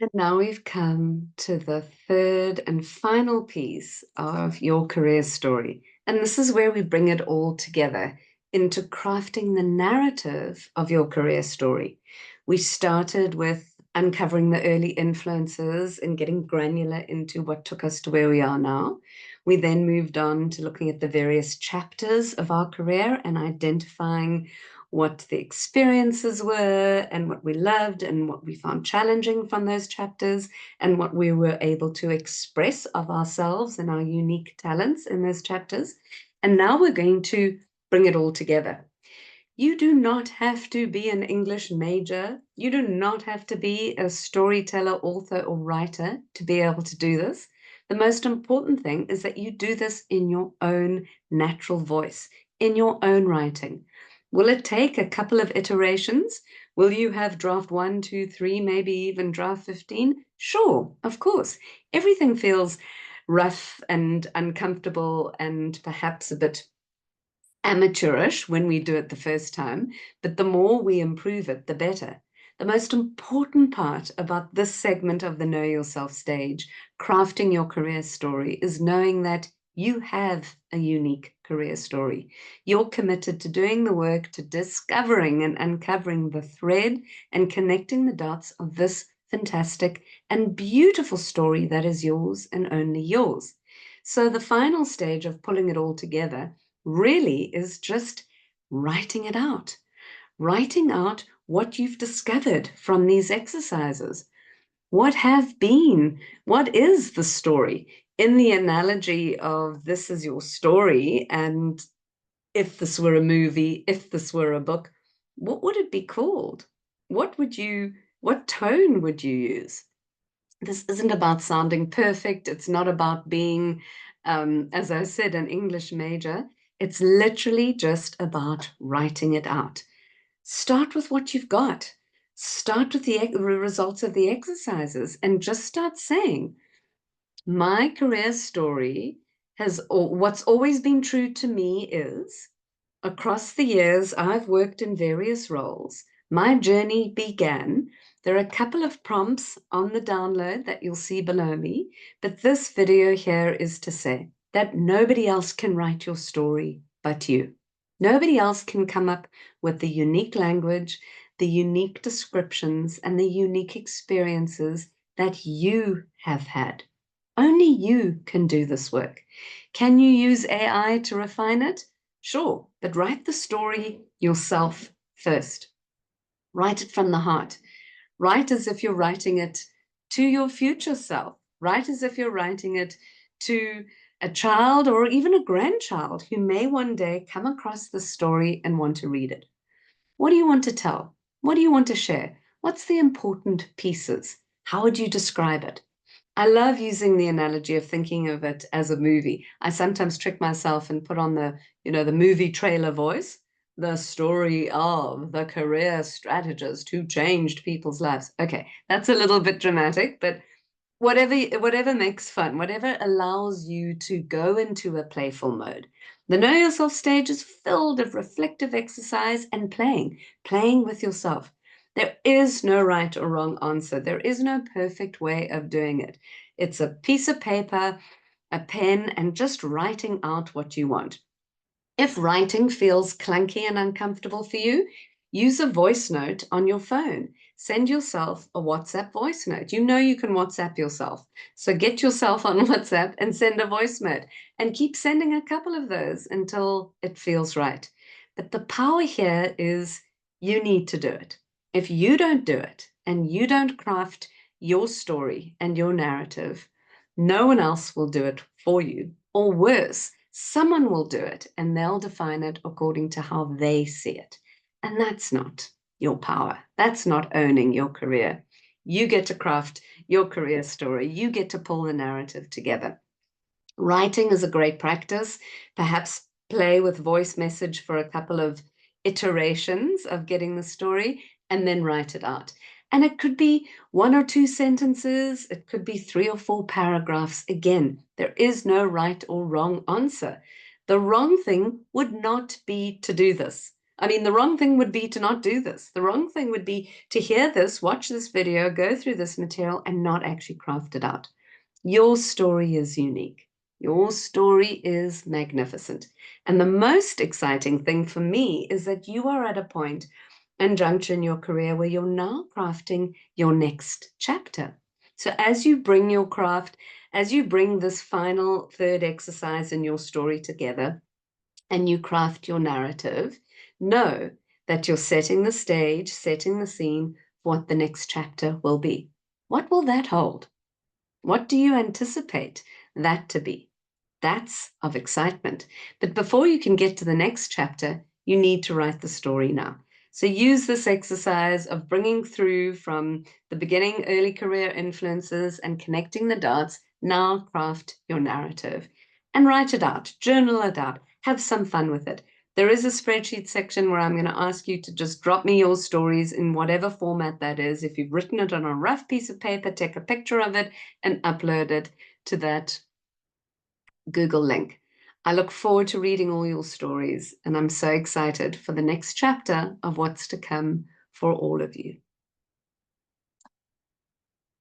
And now we've come to the third and final piece of your career story. And this is where we bring it all together into crafting the narrative of your career story. We started with uncovering the early influences and getting granular into what took us to where we are now. We then moved on to looking at the various chapters of our career and identifying what the experiences were and what we loved and what we found challenging from those chapters and what we were able to express of ourselves and our unique talents in those chapters. And now we're going to bring it all together. You do not have to be an English major. You do not have to be a storyteller, author, or writer to be able to do this. The most important thing is that you do this in your own natural voice, in your own writing. Will it take a couple of iterations? Will you have draft 1, 2, 3, maybe even draft 15? Sure, of course. Everything feels rough and uncomfortable and perhaps a bit amateurish when we do it the first time, but the more we improve it, the better. The most important part about this segment of the Know Yourself stage, crafting your career story, is knowing that you have a unique career story. You're committed to doing the work, to discovering and uncovering the thread and connecting the dots of this fantastic and beautiful story that is yours and only yours. So the final stage of pulling it all together really is just writing out what you've discovered from these exercises. What is the story? In the analogy of this is your story, and if this were a movie, if this were a book, what would it be called? What tone would you use? This isn't about sounding perfect. It's not about being, as I said, an English major. It's literally just about writing it out. Start with what you've got. Start with the results of the exercises and just start saying, my career story what's always been true to me is across the years, I've worked in various roles. My journey began. There are a couple of prompts on the download that you'll see below me, but this video here is to say that nobody else can write your story but you. Nobody else can come up with the unique language, the unique descriptions, and the unique experiences that you have had. Only you can do this work. Can you use AI to refine it? Sure, but write the story yourself first. Write it from the heart. Write as if you're writing it to your future self. Write as if you're writing it to a child or even a grandchild who may one day come across the story and want to read it. What do you want to tell? What do you want to share? What's the important pieces? How would you describe it? I love using the analogy of thinking of it as a movie. I sometimes trick myself and put on the movie trailer voice, the story of the career strategist who changed people's lives. Okay, that's a little bit dramatic, but whatever makes fun, whatever allows you to go into a playful mode. The Know Yourself stage is filled of reflective exercise and playing with yourself. There is no right or wrong answer. There is no perfect way of doing it. It's a piece of paper, a pen, and just writing out what you want. If writing feels clunky and uncomfortable for you, use a voice note on your phone. Send yourself a WhatsApp voice note. You know you can WhatsApp yourself. So get yourself on WhatsApp and send a voice note and keep sending a couple of those until it feels right. But the power here is you need to do it. If you don't do it and you don't craft your story and your narrative, no one else will do it for you. Or worse, someone will do it and they'll define it according to how they see it. And that's not your power. That's not owning your career. You get to craft your career story. You get to pull the narrative together. Writing is a great practice. Perhaps play with voice message for a couple of iterations of getting the story and then write it out. And it could be 1 or 2 sentences. It could be 3 or 4 paragraphs. Again, there is no right or wrong answer. The wrong thing would not be to do this. I mean, the wrong thing would be to not do this. The wrong thing would be to hear this, watch this video, go through this material, and not actually craft it out. Your story is unique. Your story is magnificent. And the most exciting thing for me is that you are at a point and juncture in your career where you're now crafting your next chapter. So as you bring your craft, as you bring this final third exercise in your story together and you craft your narrative, know that you're setting the stage, setting the scene for what the next chapter will be. What will that hold? What do you anticipate that to be? That's of excitement. But before you can get to the next chapter, you need to write the story now. So use this exercise of bringing through from the beginning early career influences and connecting the dots. Now craft your narrative and write it out, journal it out, have some fun with it. There is a spreadsheet section where I'm going to ask you to just drop me your stories in whatever format that is. If you've written it on a rough piece of paper, take a picture of it and upload it to that Google link. I look forward to reading all your stories, and I'm so excited for the next chapter of what's to come for all of you.